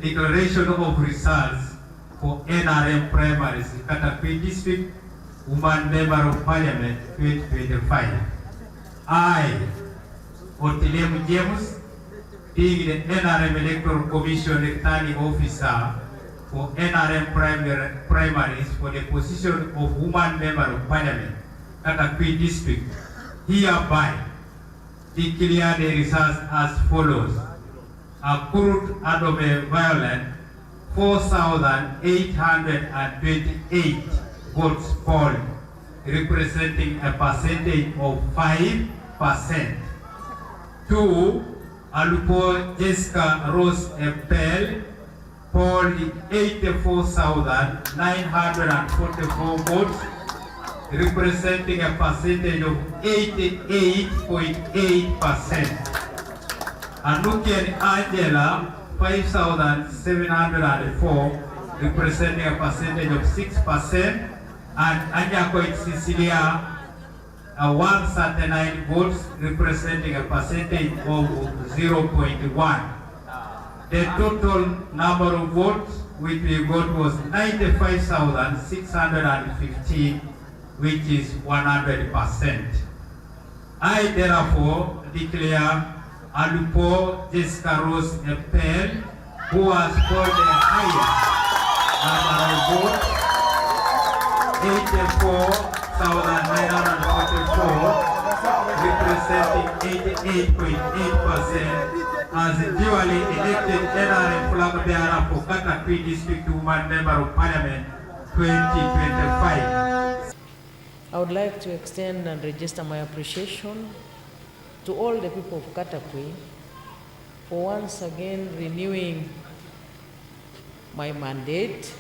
declaration of results for NRM Primaries, Katakwi District, Woman Member of Parliament 2025. I, Otilemu James, being the NRM Electoral Commission returning officer for NRM primaries for the position of Woman Member of Parliament, Katakwi District, hereby declare the results as follows. Accrued Adome Violent, 4,828 votes polled, representing a percentage of 5%. 2. Alupo Jessica Rose Alupo polled 84,944 votes, representing a percentage of 88.8%. Anukian Angela, 5,704, representing a percentage of 6%, and Anyakoit Cecilia, 139 votes, representing a percentage of 0.1. The total number of votes which we got was 95,615, which is 100%. I therefore declare Alupo Jessica Rose Alupo, who has scored the highest number of votes, 84,944, representing 88.8%, as duly elected NRM flag bearer for Katakwi District Woman Member of Parliament 2025. I would like to extend and register my appreciation to all the people of Katakwi for once again renewing my mandate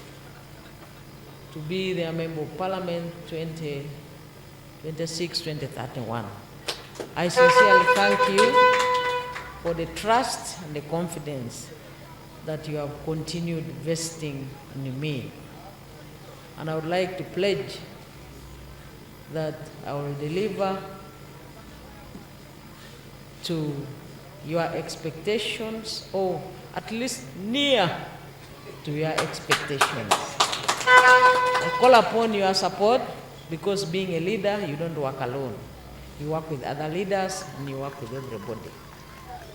to be their Member of Parliament 2026-2031. I sincerely thank you for the trust and the confidence that you have continued vesting in me. And I would like to pledge that I will deliver to your expectations, or at least near to your expectations. I call upon your support, because being a leader, you don't work alone. You work with other leaders and you work with everybody.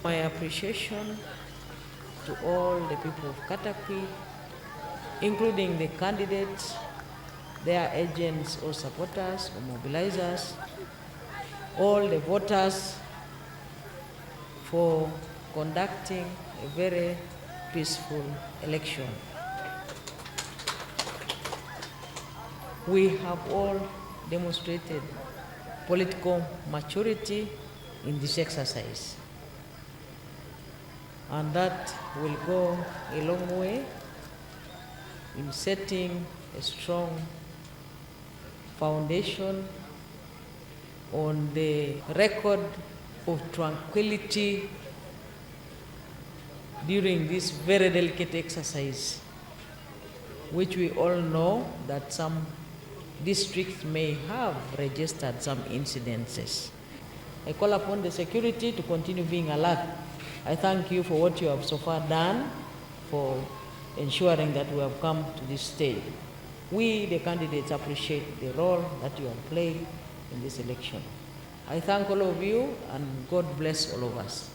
My appreciation to all the people of Katakwi, including the candidates, their agents or supporters or mobilizers, all the voters, for conducting a very peaceful election. We have all demonstrated political maturity in this exercise, and that will go a long way in setting a strong foundation on the record of tranquility during this very delicate exercise, which we all know that some districts may have registered some incidences. I call upon the security to continue being alert. I thank you for what you have so far done for ensuring that we have come to this stage. We, the candidates, appreciate the role that you have played in this election. I thank all of you, and God bless all of us.